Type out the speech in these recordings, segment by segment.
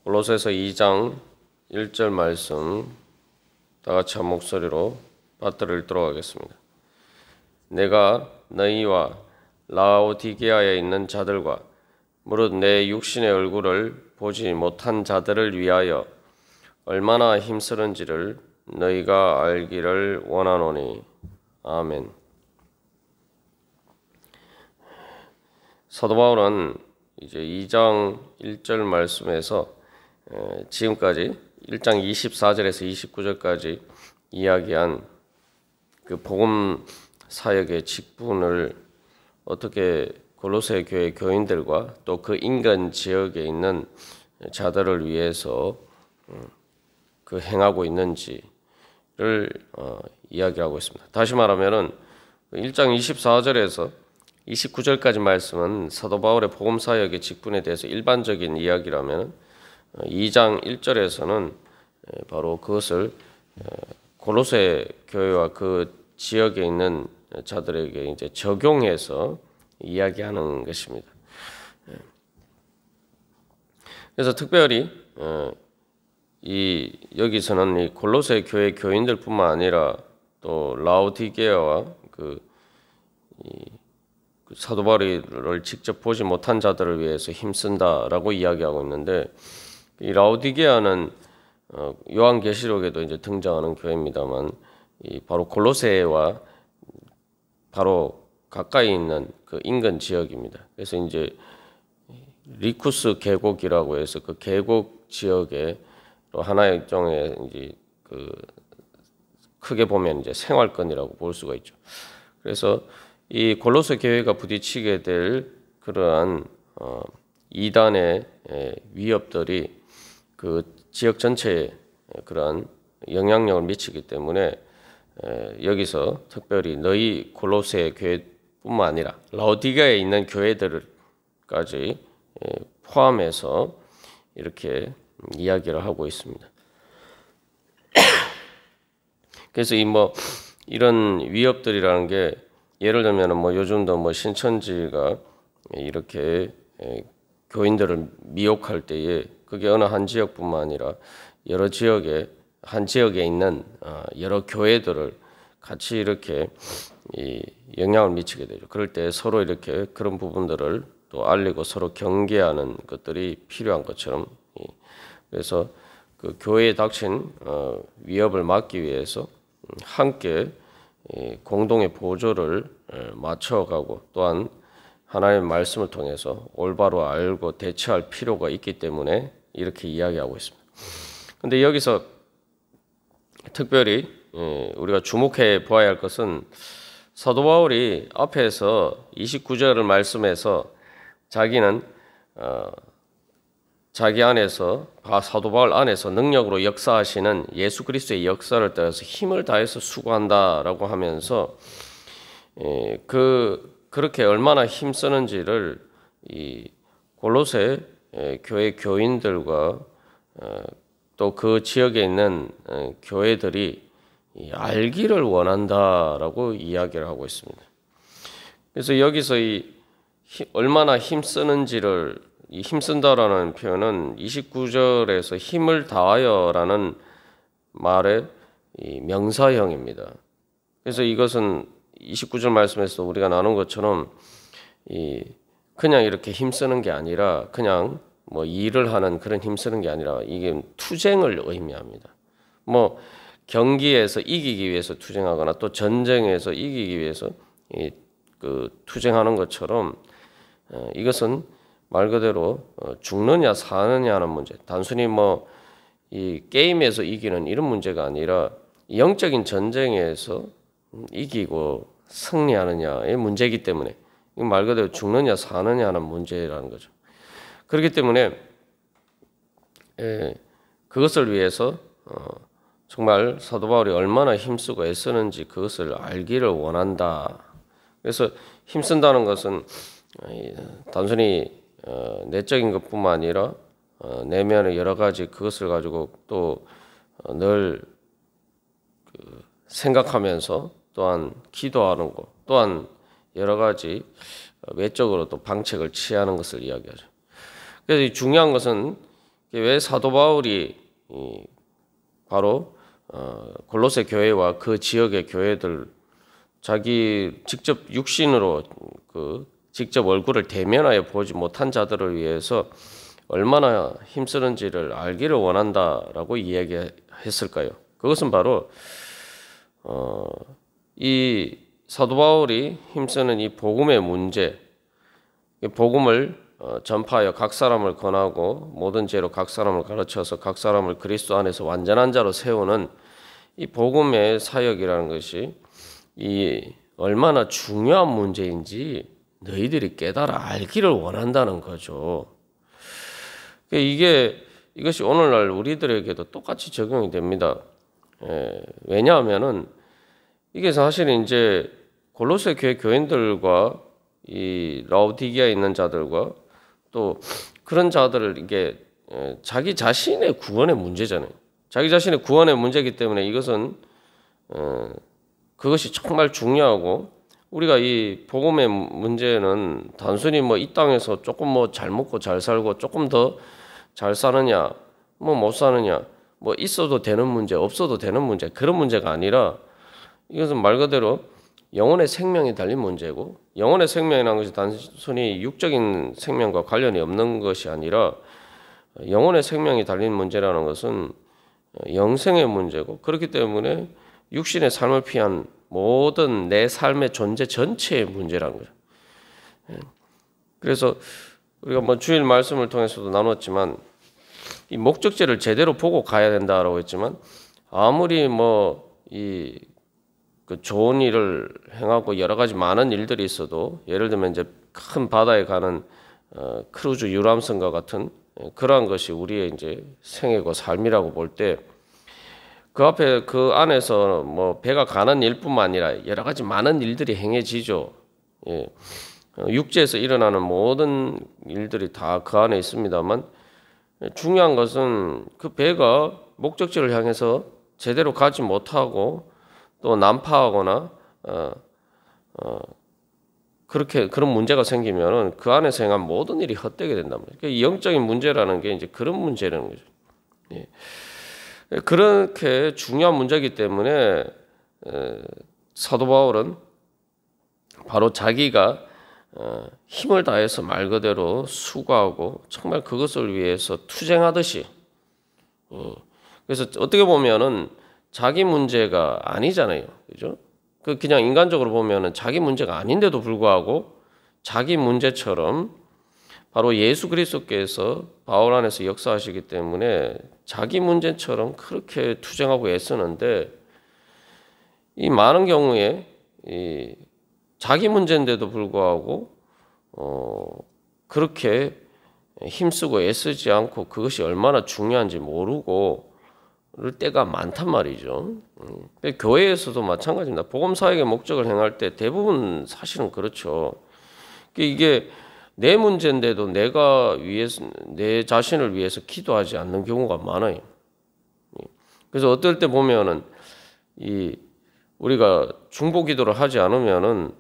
골로새서 2장 1절 말씀 다 같이 한 목소리로 받들어 읽도록 하겠습니다. 내가 너희와 라오디게아에 있는 자들과 무릇 내 육신의 얼굴을 보지 못한 자들을 위하여 얼마나 힘쓰는지를 너희가 알기를 원하노니. 아멘. 사도 바울은 이제 2장 1절 말씀에서 지금까지 1장 24절에서 29절까지 이야기한 그 복음 사역의 직분을 어떻게 골로새 교회 교인들과 또 그 인근 지역에 있는 자들을 위해서 그 행하고 있는지를 이야기하고 있습니다. 다시 말하면은 1장 24절에서 29절까지 말씀은 사도 바울의 복음 사역의 직분에 대해서 일반적인 이야기라면 2장 1절에서는 바로 그것을 골로새 교회와 그 지역에 있는 자들에게 이제 적용해서 이야기하는 것입니다. 그래서 특별히 여기서는 이 골로새 교회 교인들뿐만 아니라 또 라오디게아와 그 사도 바울을 직접 보지 못한 자들을 위해서 힘쓴다라고 이야기하고 있는데, 이 라오디게아는 요한계시록에도 이제 등장하는 교회입니다만, 바로 골로새와 바로 가까이 있는 그 인근 지역입니다. 그래서 이제 리쿠스 계곡이라고 해서 그 계곡 지역에 또 하나의 일종의 이제 그 크게 보면 이제 생활권이라고 볼 수가 있죠. 그래서 이 골로새 교회가 부딪히게 될 그러한 이단의 위협들이 그 지역 전체에 그러한 영향력을 미치기 때문에 여기서 특별히 너희 골로새 교회뿐만 아니라 라오디게아에 있는 교회들까지 포함해서 이렇게 이야기를 하고 있습니다. 그래서 이런 위협들이라는 게 예를 들면 요즘도 신천지가 이렇게 교인들을 미혹할 때에 그게 어느 한 지역뿐만 아니라 여러 지역에 한 지역에 있는 여러 교회들을 같이 이렇게 영향을 미치게 되죠. 그럴 때 서로 이렇게 그런 부분들을 또 알리고 서로 경계하는 것들이 필요한 것처럼, 그래서 그 교회에 닥친 위협을 막기 위해서 함께 공동의 보조를 맞춰가고 또한 하나님의 말씀을 통해서 올바로 알고 대처할 필요가 있기 때문에 이렇게 이야기하고 있습니다. 그런데 여기서 특별히 우리가 주목해 보아야 할 것은 사도 바울이 앞에서 29절을 말씀해서 자기는 자기 안에서 사도 바울 안에서 능력으로 역사하시는 예수 그리스도의 역사를 따라서 힘을 다해서 수고한다라고 하면서 그렇게 얼마나 힘쓰는지를 이 골로새 교회 교인들과 또 그 지역에 있는 교회들이 알기를 원한다라고 이야기를 하고 있습니다. 그래서 여기서 얼마나 힘쓰는지를 힘쓴다라는 표현은 29절에서 힘을 다하여라는 말의 명사형입니다. 그래서 이것은 29절 말씀에서 우리가 나눈 것처럼 그냥 이렇게 힘쓰는 게 아니라 그냥 일을 하는 그런 힘쓰는 게 아니라 이게 투쟁을 의미합니다. 경기에서 이기기 위해서 투쟁하거나 또 전쟁에서 이기기 위해서 그 투쟁하는 것처럼 이것은 말 그대로 죽느냐 사느냐는 문제, 단순히 이 게임에서 이기는 이런 문제가 아니라 영적인 전쟁에서 이기고 승리하느냐의 문제이기 때문에 말 그대로 죽느냐 사느냐는 문제라는 거죠. 그렇기 때문에 그것을 위해서 정말 사도 바울이 얼마나 힘쓰고 애쓰는지 그것을 알기를 원한다. 그래서 힘쓴다는 것은 단순히 내적인 것뿐만 아니라 내면의 여러 가지 그것을 가지고 또 늘 생각하면서 또한 기도하는 것, 또한 여러 가지 외적으로 또 방책을 취하는 것을 이야기하죠. 그래서 중요한 것은 왜 사도 바울이 바로 골로새 교회와 그 지역의 교회들 자기 직접 육신으로 직접 얼굴을 대면하여 보지 못한 자들을 위해서 얼마나 힘쓰는지를 알기를 원한다라고 이야기했을까요? 그것은 바로 이 사도 바울이 힘쓰는 이 복음의 문제, 복음을 전파하여 각 사람을 권하고 모든 죄로 각 사람을 가르쳐서 각 사람을 그리스도 안에서 완전한 자로 세우는 이 복음의 사역이라는 것이 이 얼마나 중요한 문제인지 너희들이 깨달아 알기를 원한다는 거죠. 이것이 오늘날 우리들에게도 똑같이 적용이 됩니다. 왜냐하면은 이게 사실은 이제 골로새 교회 교인들과 이 라오디게아에 있는 자들과 또 그런 자들을 이게 자기 자신의 구원의 문제잖아요. 자기 자신의 구원의 문제이기 때문에 이것은 그것이 정말 중요하고 우리가 이 복음의 문제는 단순히 뭐 이 땅에서 조금 뭐 잘 먹고 잘 살고 조금 더 잘 사느냐 뭐 못 사느냐 뭐 있어도 되는 문제 없어도 되는 문제 그런 문제가 아니라 이것은 말 그대로 영혼의 생명이 달린 문제고 영혼의 생명이라는 것이 단순히 육적인 생명과 관련이 없는 것이 아니라 영혼의 생명이 달린 문제라는 것은 영생의 문제고 그렇기 때문에 육신의 삶을 피한 모든 내 삶의 존재 전체의 문제라는 거죠. 그래서 우리가 뭐 주일 말씀을 통해서도 나눴지만 이 목적지를 제대로 보고 가야 된다라고 했지만 아무리 뭐 그 좋은 일을 행하고 여러 가지 많은 일들이 있어도 예를 들면 이제 큰 바다에 가는 크루즈 유람선과 같은 그러한 것이 우리의 이제 생애고 삶이라고 볼 때 그 앞에 그 안에서 뭐 배가 가는 일뿐만 아니라 여러 가지 많은 일들이 행해지죠. 예. 육지에서 일어나는 모든 일들이 다 그 안에 있습니다만 중요한 것은 그 배가 목적지를 향해서 제대로 가지 못하고 또 난파하거나 그렇게 그런 문제가 생기면은 그 안에서 행한 모든 일이 헛되게 된단 말이에요. 그러니까 영적인 문제라는 게 이제 그런 문제라는 거죠. 예. 그렇게 중요한 문제이기 때문에 사도 바울은 바로 자기가 힘을 다해서 말 그대로 수고하고 정말 그것을 위해서 투쟁하듯이 그래서 어떻게 보면은 자기 문제가 아니잖아요. 그죠? 그냥 인간적으로 보면은 자기 문제가 아닌데도 불구하고 자기 문제처럼 바로 예수 그리스도께서 바울 안에서 역사하시기 때문에 자기 문제처럼 그렇게 투쟁하고 애쓰는데 이 많은 경우에 이 자기 문제인데도 불구하고 그렇게 힘쓰고 애쓰지 않고 그것이 얼마나 중요한지 모르고 를 때가 많단 말이죠. 교회에서도 마찬가지입니다. 복음 사역의 목적을 행할 때 대부분 사실은 그렇죠. 이게 내 문제인데도 내가 위해서 내 자신을 위해서 기도하지 않는 경우가 많아요. 그래서 어떨 때 보면은 우리가 중보 기도를 하지 않으면은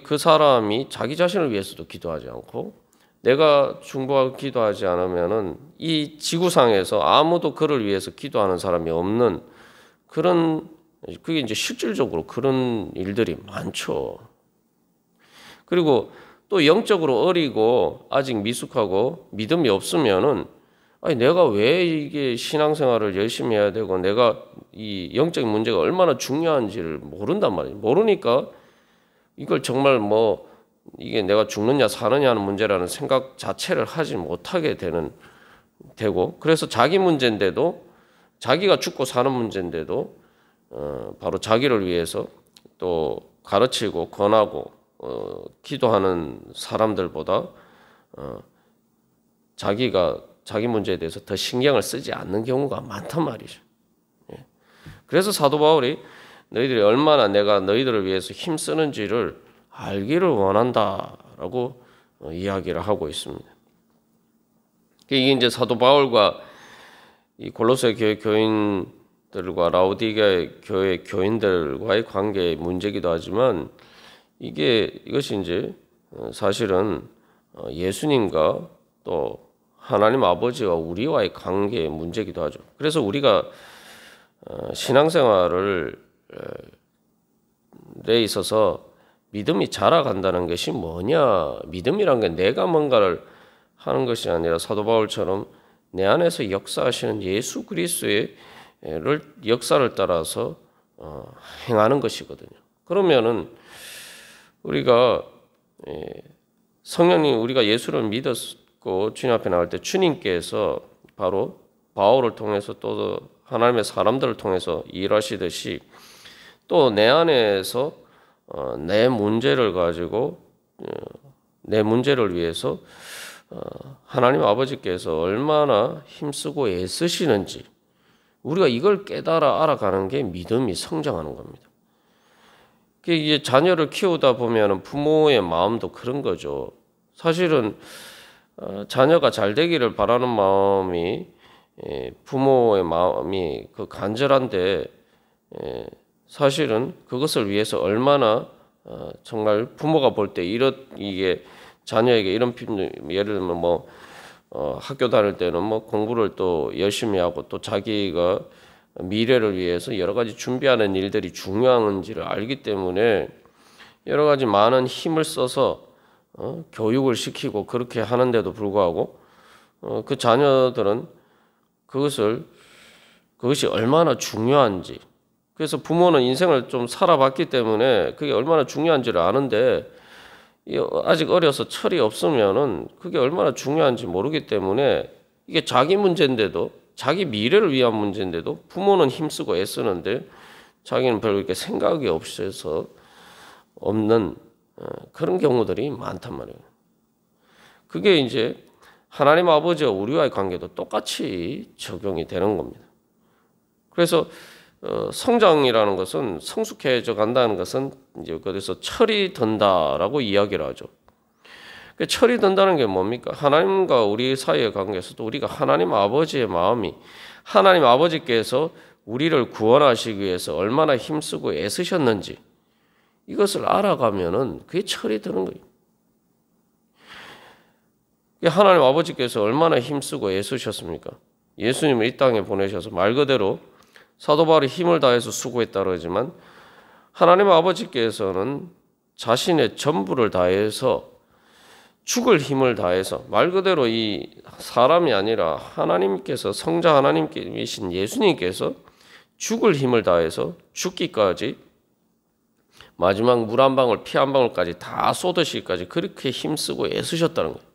그 사람이 자기 자신을 위해서도 기도하지 않고 내가 중보하고 기도하지 않으면은 이 지구상에서 아무도 그를 위해서 기도하는 사람이 없는 그게 이제 실질적으로 그런 일들이 많죠. 그리고 또 영적으로 어리고 아직 미숙하고 믿음이 없으면은 내가 왜 이게 신앙생활을 열심히 해야 되고 내가 이 영적인 문제가 얼마나 중요한지를 모른단 말이에요. 모르니까 이걸 정말 이게 내가 죽느냐 사느냐 하는 문제라는 생각 자체를 하지 못하게 되고 그래서 자기 문제인데도 자기가 죽고 사는 문제인데도 바로 자기를 위해서 또 가르치고 권하고 기도하는 사람들보다 자기 문제에 대해서 더 신경을 쓰지 않는 경우가 많단 말이죠. 그래서 사도 바울이 너희들이 얼마나 내가 너희들을 위해서 힘쓰는지를 알기를 원한다라고 이야기를 하고 있습니다. 이게 이제 사도 바울과 이 골로새 교회 교인들과 라오디게아 교회 교인들과의 관계의 문제이기도 하지만 이것이 이제 사실은 예수님과 또 하나님 아버지와 우리와의 관계의 문제이기도 하죠. 그래서 우리가 신앙생활을 에 있어서 믿음이 자라간다는 것이 뭐냐? 믿음이란 게 내가 뭔가를 하는 것이 아니라 사도 바울처럼 내 안에서 역사하시는 예수 그리스도의 역사를 따라서 행하는 것이거든요. 그러면은 우리가 성령님, 우리가 예수를 믿었고 주님 앞에 나갈 때 주님께서 바로 바울을 통해서 또 하나님의 사람들을 통해서 일하시듯이 또 내 안에서 내 문제를 가지고 내 문제를 위해서 하나님 아버지께서 얼마나 힘쓰고 애쓰시는지 우리가 이걸 깨달아 알아가는 게 믿음이 성장하는 겁니다. 이게 자녀를 키우다 보면 부모의 마음도 그런 거죠. 사실은 자녀가 잘 되기를 바라는 마음이 부모의 마음이 간절한데 사실은 그것을 위해서 얼마나 정말 부모가 볼 때 이게 자녀에게 이런 예를 들면 학교 다닐 때는 공부를 또 열심히 하고 또 자기가 미래를 위해서 여러 가지 준비하는 일들이 중요한지를 알기 때문에 여러 가지 많은 힘을 써서 교육을 시키고 그렇게 하는데도 불구하고 그 자녀들은 그것이 얼마나 중요한지, 그래서 부모는 인생을 좀 살아봤기 때문에 그게 얼마나 중요한지를 아는데 아직 어려서 철이 없으면은 그게 얼마나 중요한지 모르기 때문에 이게 자기 문제인데도, 자기 미래를 위한 문제인데도 부모는 힘쓰고 애쓰는데 자기는 별로 이렇게 생각이 없어서 없는 그런 경우들이 많단 말이에요. 그게 이제 하나님 아버지와 우리와의 관계도 똑같이 적용이 되는 겁니다. 그래서 성장이라는 것은, 성숙해져 간다는 것은 이제 그래서 철이 든다라고 이야기를 하죠. 철이 든다는 게 뭡니까? 하나님과 우리 사이의 관계에서도 우리가 하나님 아버지의 마음이, 하나님 아버지께서 우리를 구원하시기 위해서 얼마나 힘쓰고 애쓰셨는지 이것을 알아가면은 그게 철이 드는 거예요. 하나님 아버지께서 얼마나 힘쓰고 애쓰셨습니까? 예수님을 이 땅에 보내셔서 말 그대로 사도 바울이 힘을 다해서 수고했다 그러지만 하나님 아버지께서는 자신의 전부를 다해서 죽을 힘을 다해서, 말 그대로 이 사람이 아니라 하나님께서, 성자 하나님이신 예수님께서 죽을 힘을 다해서 죽기까지, 마지막 물 한 방울 피 한 방울까지 다 쏟으시기까지 그렇게 힘쓰고 애쓰셨다는 거예요.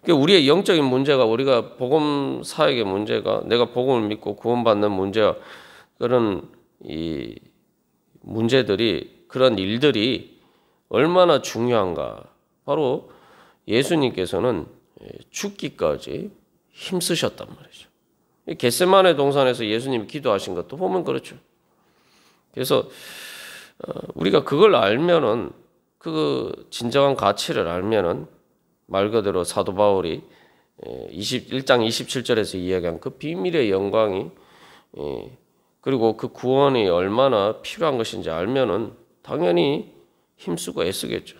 우리의 영적인 문제가, 우리가 복음 사역의 문제가, 내가 복음을 믿고 구원받는 문제와 그런 이 문제들이, 그런 일들이 얼마나 중요한가. 바로 예수님께서는 죽기까지 힘쓰셨단 말이죠. 겟세마네 동산에서 예수님이 기도하신 것도 보면 그렇죠. 그래서 우리가 그걸 알면은, 그 진정한 가치를 알면은 말 그대로 사도 바울이 1장 27절에서 이야기한 그 비밀의 영광이, 그리고 그 구원이 얼마나 필요한 것인지 알면은 당연히 힘쓰고 애쓰겠죠.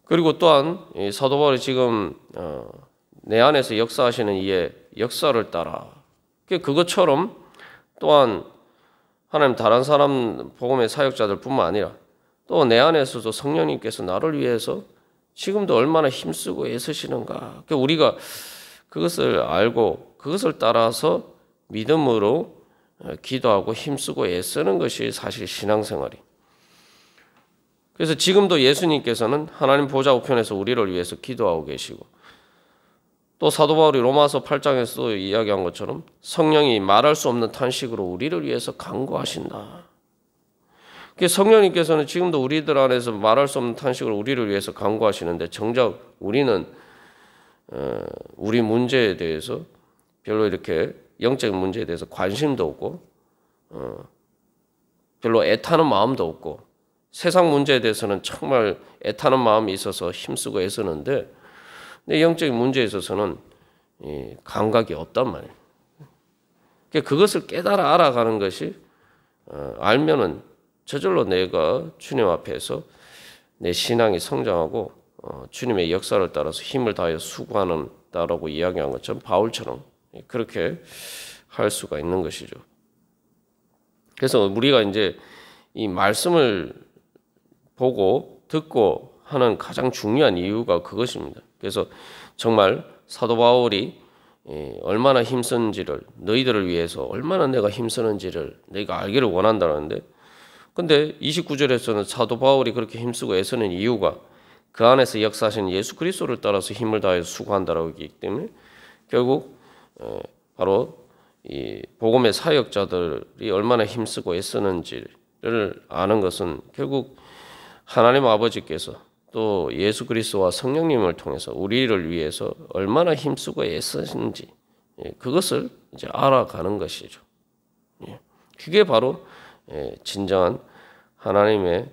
그리고 또한 사도 바울이 지금 내 안에서 역사하시는 이의 역사를 따라, 그것처럼 또한 하나님 다른 사람 복음의 사역자들뿐만 아니라 또 내 안에서도 성령님께서 나를 위해서 지금도 얼마나 힘쓰고 애쓰시는가. 우리가 그것을 알고 그것을 따라서 믿음으로 기도하고 힘쓰고 애쓰는 것이 사실 신앙생활이. 그래서 지금도 예수님께서는 하나님 보좌 우편에서 우리를 위해서 기도하고 계시고, 또 사도 바울이 로마서 8장에서도 이야기한 것처럼 성령이 말할 수 없는 탄식으로 우리를 위해서 간구하신다. 성령님께서는 지금도 우리들 안에서 말할 수 없는 탄식으로 우리를 위해서 간구하시는데, 정작 우리는 우리 문제에 대해서 별로 이렇게 영적인 문제에 대해서 관심도 없고 별로 애타는 마음도 없고, 세상 문제에 대해서는 정말 애타는 마음이 있어서 힘쓰고 애쓰는데 내 영적인 문제에 있어서는 감각이 없단 말이에요. 그것을 깨달아 알아가는 것이, 알면은 저절로 내가 주님 앞에서 내 신앙이 성장하고 주님의 역사를 따라서 힘을 다해 수고하는다라고 이야기한 것처럼 바울처럼 그렇게 할 수가 있는 것이죠. 그래서 우리가 이제 이 말씀을 보고 듣고 하는 가장 중요한 이유가 그것입니다. 그래서 정말 사도 바울이 얼마나 힘쓰는지를, 너희들을 위해서 얼마나 내가 힘쓰는지를 너희가 알기를 원한다는데, 근데 29절에서는 사도 바울이 그렇게 힘쓰고 애쓰는 이유가 그 안에서 역사하신 예수 그리스도를 따라서 힘을 다해 수고한다라고 하기 때문에 결국 바로 이 복음의 사역자들이 얼마나 힘쓰고 애쓰는지를 아는 것은 결국 하나님 아버지께서 또 예수 그리스도와 성령님을 통해서 우리를 위해서 얼마나 힘쓰고 애쓰신지 그것을 이제 알아가는 것이죠. 그게 바로 진정한 하나님의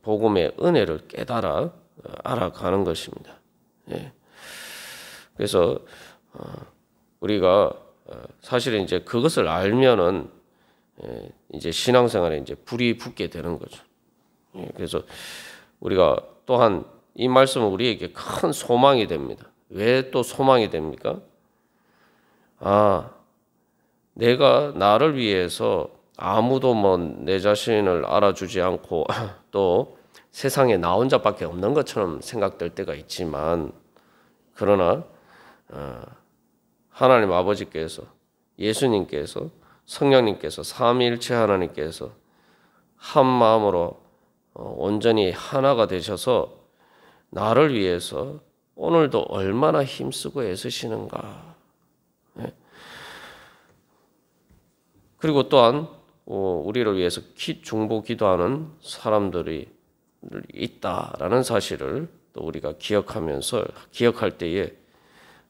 복음의 은혜를 깨달아 알아가는 것입니다. 그래서 우리가 사실은 이제 그것을 알면은 이제 신앙생활에 이제 불이 붙게 되는 거죠. 그래서 우리가 또한 이 말씀은 우리에게 큰 소망이 됩니다. 왜 또 소망이 됩니까? 내가 나를 위해서 아무도 내 자신을 알아주지 않고 또 세상에 나 혼자밖에 없는 것처럼 생각될 때가 있지만, 그러나 하나님 아버지께서, 예수님께서, 성령님께서, 삼위일체 하나님께서 한 마음으로 온전히 하나가 되셔서 나를 위해서 오늘도 얼마나 힘쓰고 애쓰시는가. 그리고 또한 우리를 위해서 중보 기도하는 사람들이 있다라는 사실을 또 우리가 기억할 때에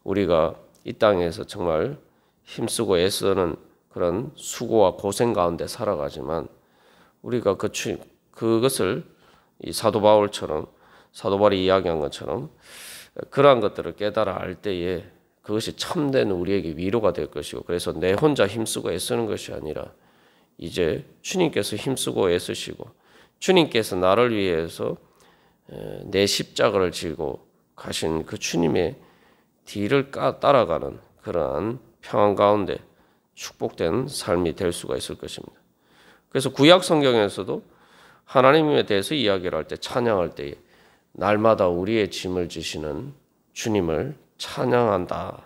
우리가 이 땅에서 정말 힘쓰고 애쓰는 그런 수고와 고생 가운데 살아가지만 우리가 그것을 이 사도 바울이 이야기한 것처럼 그러한 것들을 깨달아 알 때에 그것이 참된 우리에게 위로가 될 것이고, 그래서 내 혼자 힘쓰고 애쓰는 것이 아니라 이제 주님께서 힘쓰고 애쓰시고 주님께서 나를 위해서 내 십자가를 지고 가신 그 주님의 뒤를 따라가는 그러한 평안 가운데 축복된 삶이 될 수가 있을 것입니다. 그래서 구약 성경에서도 하나님에 대해서 이야기를 할 때, 찬양할 때에 날마다 우리의 짐을 지시는 주님을 찬양한다,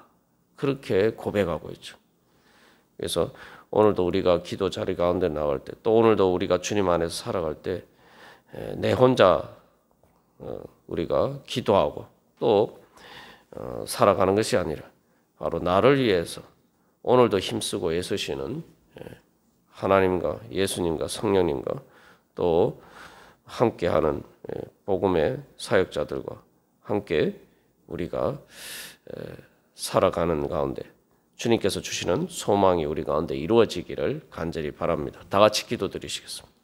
그렇게 고백하고 있죠. 그래서 오늘도 우리가 기도 자리 가운데 나갈 때, 또 오늘도 우리가 주님 안에서 살아갈 때 내 혼자 우리가 기도하고 또 살아가는 것이 아니라 바로 나를 위해서 오늘도 힘쓰고 애쓰시는 하나님과 예수님과 성령님과 또 함께하는 복음의 사역자들과 함께 우리가 살아가는 가운데 주님께서 주시는 소망이 우리 가운데 이루어지기를 간절히 바랍니다. 다 같이 기도드리시겠습니다.